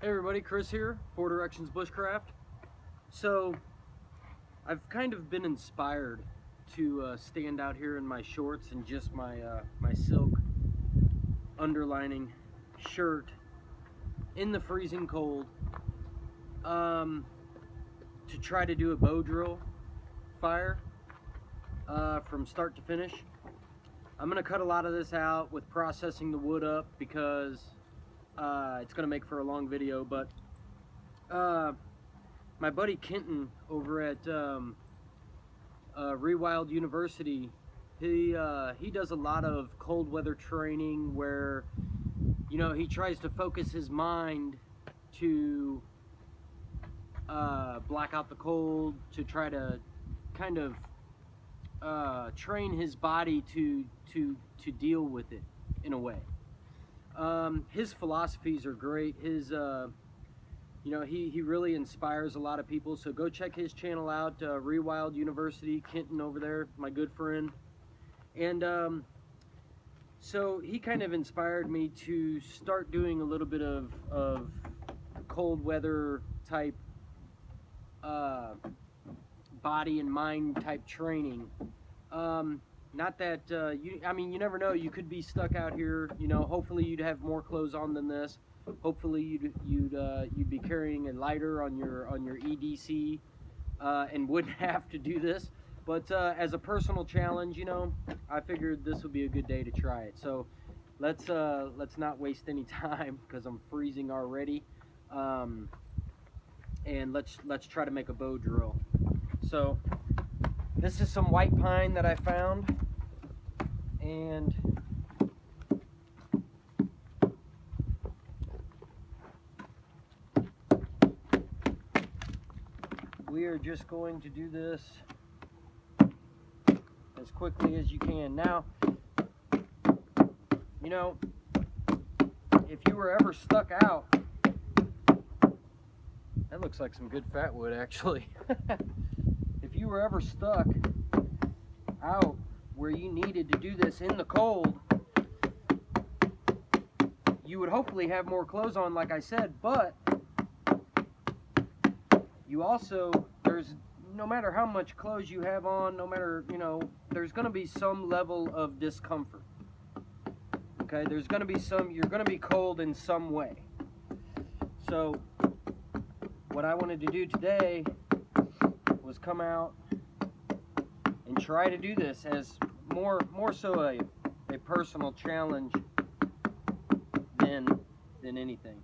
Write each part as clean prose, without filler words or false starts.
Hey everybody, Chris here, Four Directions Bushcraft. So, I've kind of been inspired to stand out here in my shorts and just my silk underlining shirt in the freezing cold to try to do a bow drill fire from start to finish. I'm going to cut a lot of this out with processing the wood up because it's going to make for a long video, but my buddy Kenton over at Rewild University, he does a lot of cold weather training where, you know, he tries to focus his mind to block out the cold, to try to kind of train his body to deal with it in a way. His philosophies are great. His you know, he really inspires a lot of people, so go check his channel out, Rewild University, Kenton over there, my good friend. And so he kind of inspired me to start doing a little bit of cold weather type body and mind type training. Not that I mean, you never know, you could be stuck out here, you know. Hopefully you'd have more clothes on than this. Hopefully you'd be carrying a lighter on your EDC and wouldn't have to do this. But as a personal challenge, you know, I figured this would be a good day to try it. So let's not waste any time because I'm freezing already. And let's try to make a bow drill. So this is some white pine that I found, and we are just going to do this as quickly as you can. Now, you know, if you were ever stuck out, that looks like some good fat wood actually. If you were ever stuck out where you needed to do this in the cold, you would hopefully have more clothes on, like I said, but you also, no matter how much clothes you have on, no matter, you know, there's going to be some level of discomfort. Okay, there's going to be you're going to be cold in some way. So what I wanted to do today was come out and try to do this as more so a personal challenge than anything.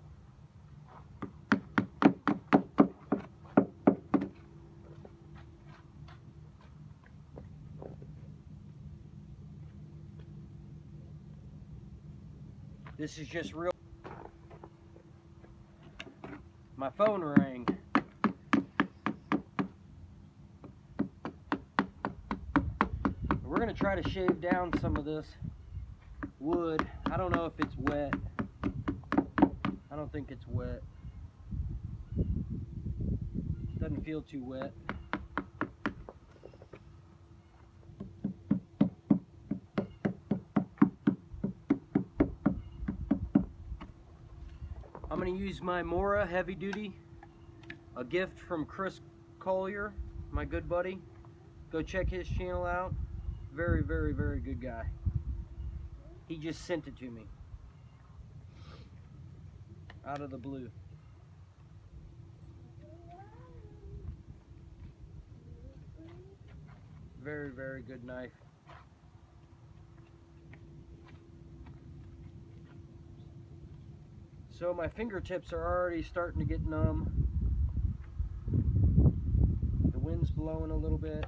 This is just real. My phone rang. We're going to try to shave down some of this wood. I don't know if it's wet. I don't think it's wet. Doesn't feel too wet. I'm going to use my Mora Heavy Duty, a gift from Chris Collier, my good buddy. Go check his channel out. Very, very, very good guy. He just sent it to me out of the blue. Very, very good knife. So my fingertips are already starting to get numb. The wind's blowing a little bit.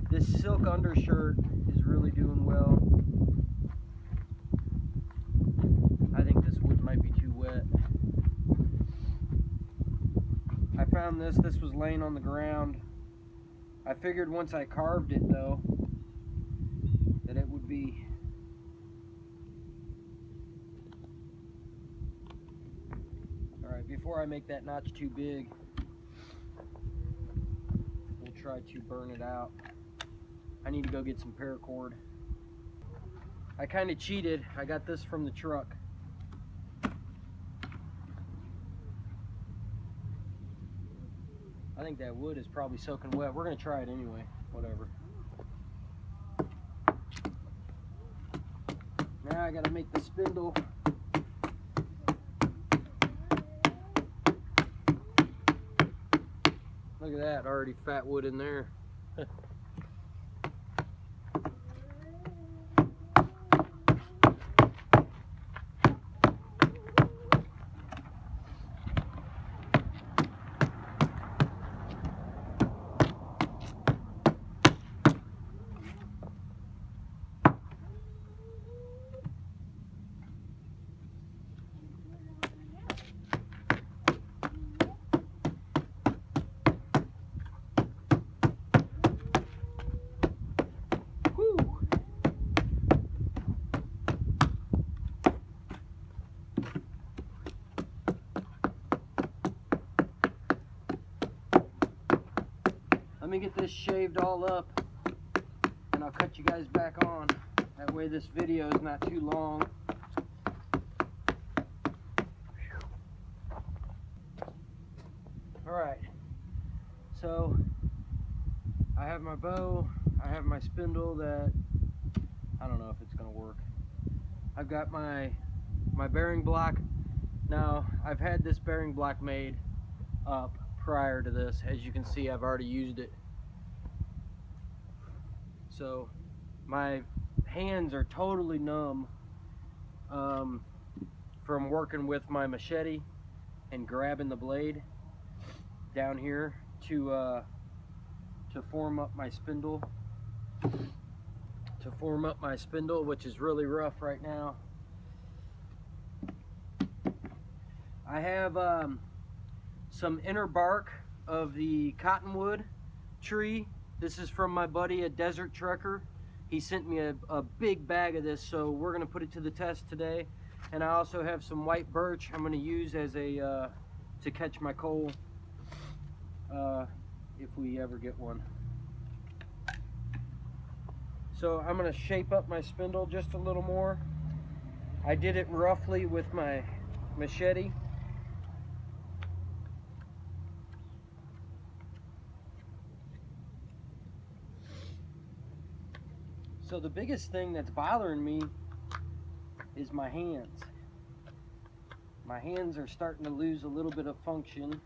This silk undershirt is really doing well. I think this wood might be too wet. I found this was laying on the ground. I figured once I carved it though, that it would be alright. Before I make that notch too big, we'll try to burn it out. I need to go get some paracord. I kind of cheated. I got this from the truck. I think that wood is probably soaking wet. We're gonna try it anyway, whatever. Now I gotta make the spindle. Look at that, already fat wood in there. Let me get this shaved all up and I'll cut you guys back on. That way this video is not too long. Alright, so I have my bow, I have my spindle that, I don't know if it's going to work. I've got my bearing block. Now, I've had this bearing block made up prior to this. As you can see, I've already used it. So my hands are totally numb from working with my machete and grabbing the blade down here to form up my spindle. Which is really rough right now. I have some inner bark of the cottonwood tree. This is from my buddy at Desert Trucker. He sent me a big bag of this, so we're gonna put it to the test today. And I also have some white birch I'm gonna use as a to catch my coal if we ever get one. So I'm gonna shape up my spindle just a little more. I did it roughly with my machete. So the biggest thing that's bothering me is my hands. My hands are starting to lose a little bit of function.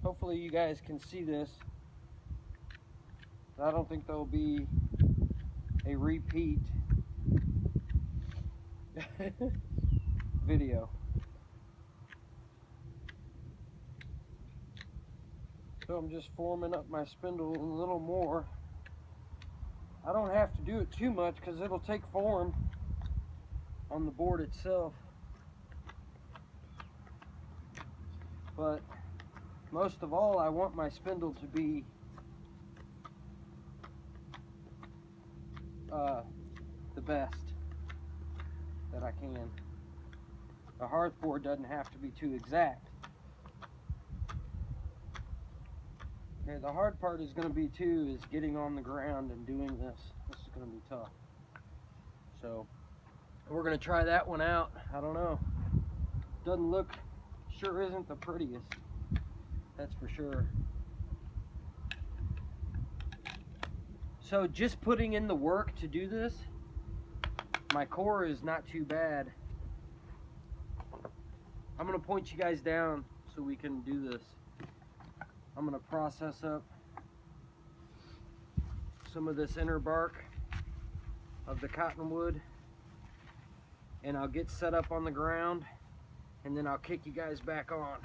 Hopefully you guys can see this. I don't think there'll be a repeat video. So I'm just forming up my spindle a little more. I don't have to do it too much because it'll take form on the board itself. But most of all, I want my spindle to be the best that I can. The hearth board doesn't have to be too exact. Okay, the hard part is going to be too is getting on the ground and doing this. This is going to be tough. So we're going to try that one out. I don't know. Doesn't look, sure isn't the prettiest. That's for sure. So just putting in the work to do this, my core is not too bad. I'm going to point you guys down so we can do this. I'm going to process up some of this inner bark of the cottonwood, and I'll get set up on the ground, and then I'll kick you guys back on.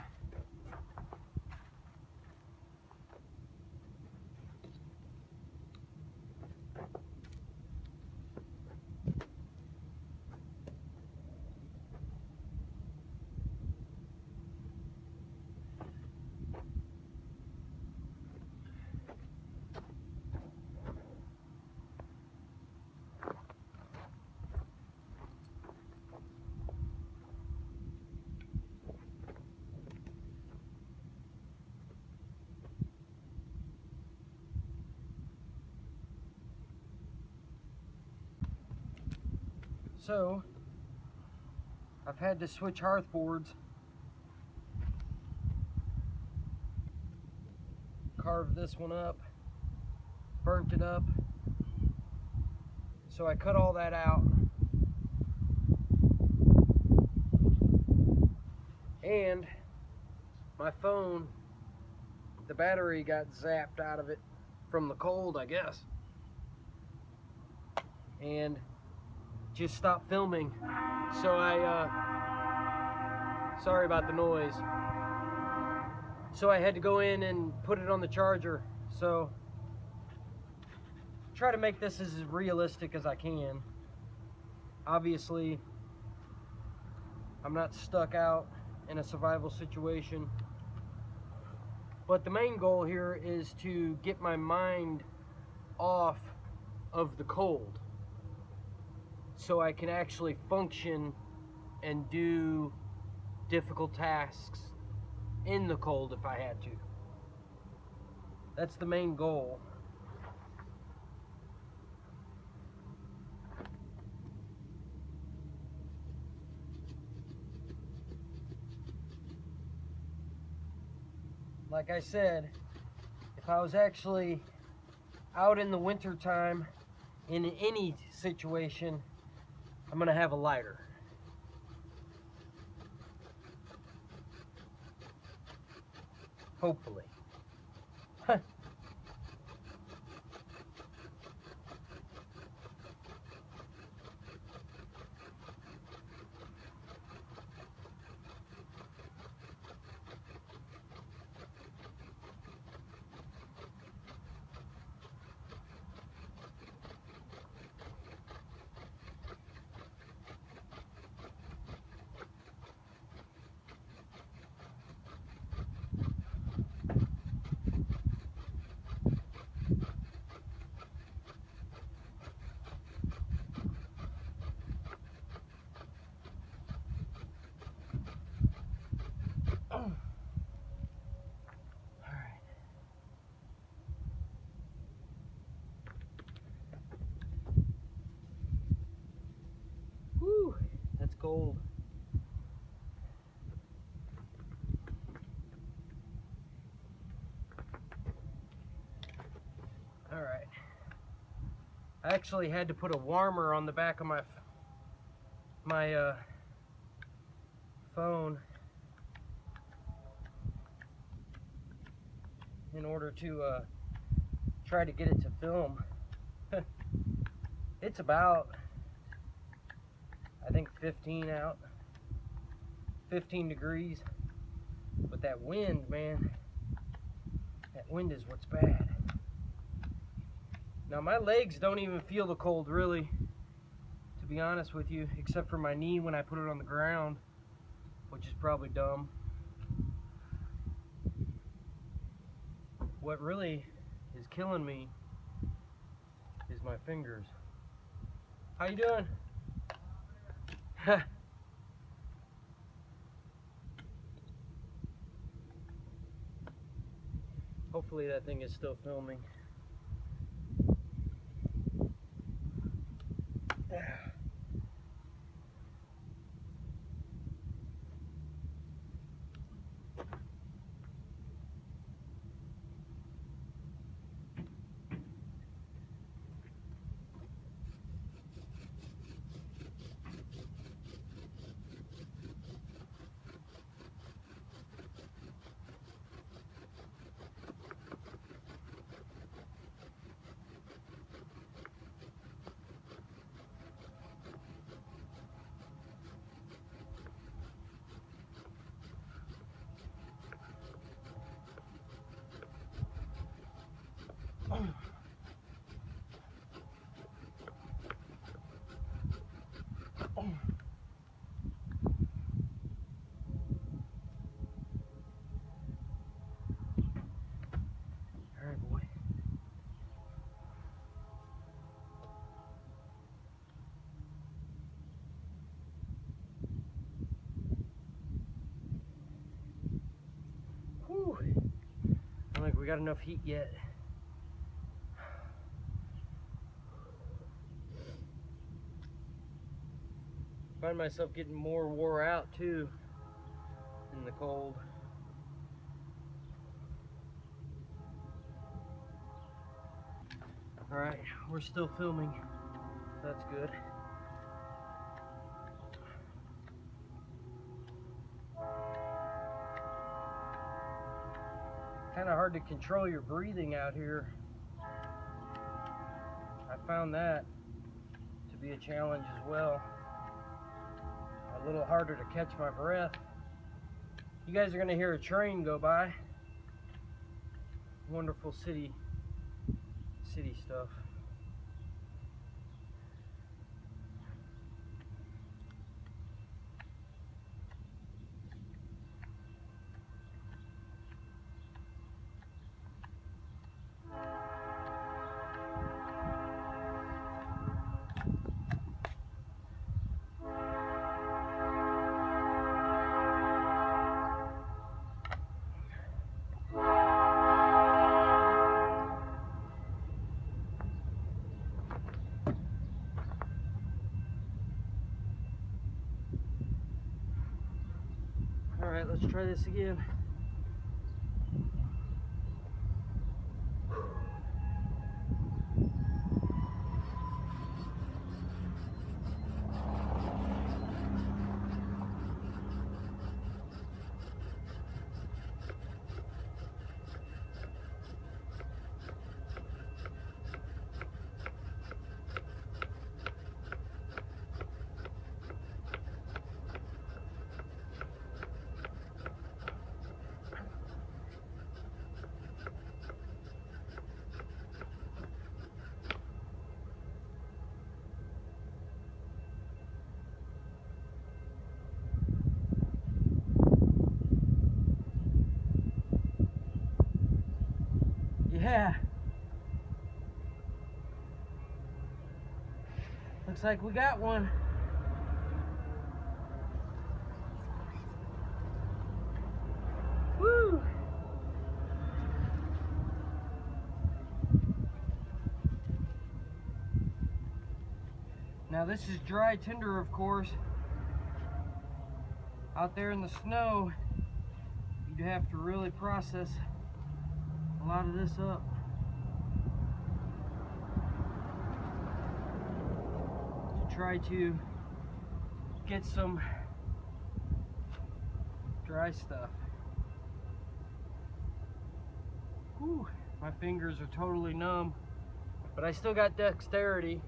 So I've had to switch hearth boards, carved this one up, burnt it up. So I cut all that out. And my phone, the battery got zapped out of it from the cold, I guess. And just stopped filming. So sorry about the noise. So I had to go in and put it on the charger. So try to make this as realistic as I can. Obviously, I'm not stuck out in a survival situation. But the main goal here is to get my mind off of the cold so I can actually function and do difficult tasks in the cold if I had to. That's the main goal. Like I said, if I was actually out in the winter time in any situation, I'm gonna have a lighter. Hopefully. Whew, that's cold. All right. I actually had to put a warmer on the back of my phone in order to try to get it to film. It's about, I think, 15 out, 15 degrees. But that wind, man, that wind is what's bad. Now my legs don't even feel the cold, really, to be honest with you, except for my knee when I put it on the ground, which is probably dumb. What really is killing me is my fingers. How you doing? Hopefully that thing is still filming. Alright, boy. Whew. I don't think we got enough heat yet. find myself getting more wore out too in the cold. All right, we're still filming. That's good. Kind of hard to control your breathing out here. I found that to be a challenge as well. A little harder to catch my breath. You guys are gonna hear a train go by. Wonderful city stuff. All right, let's try this again. Yeah. Looks like we got one. Woo! Now this is dry tinder, of course. Out there in the snow, you'd have to really process a lot of this up. To try to get some dry stuff. Whew, my fingers are totally numb, but I still got dexterity.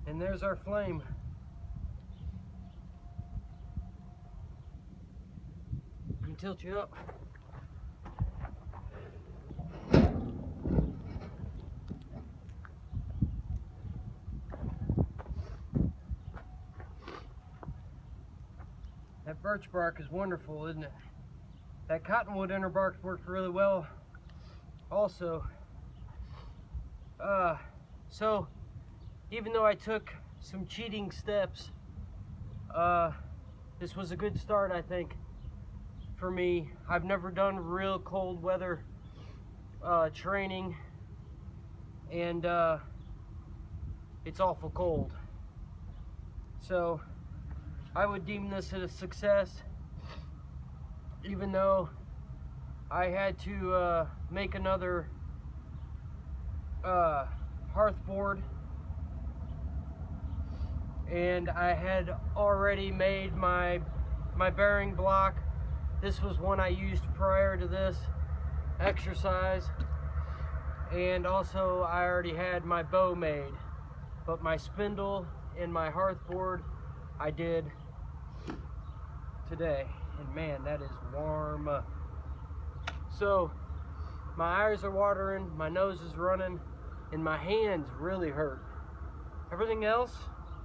And there's our flame. Let me tilt you up. That birch bark is wonderful, isn't it? That cottonwood inner bark worked really well also. So even though I took some cheating steps, this was a good start, I think, for me. I've never done real cold weather training, and it's awful cold. So I would deem this a success, even though I had to make another hearth board, and I had already made my bearing block. This was one I used prior to this exercise, and also I already had my bow made, but my spindle and my hearth board I did today, and man, that is warm. So my eyes are watering, my nose is running, and my hands really hurt. Everything else,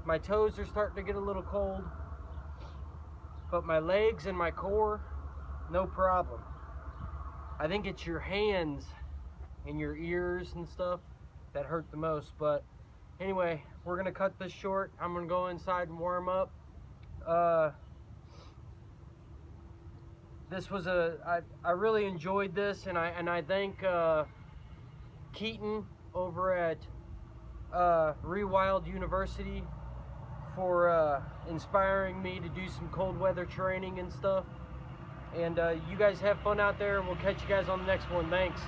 my toes are starting to get a little cold, but my legs and my core, no problem. I think it's your hands and your ears and stuff that hurt the most. But anyway, we're gonna cut this short. I'm gonna go inside and warm up. This was I really enjoyed this, and I thank Keaton over at Rewild University for inspiring me to do some cold weather training and stuff. And you guys have fun out there. We'll catch you guys on the next one. Thanks.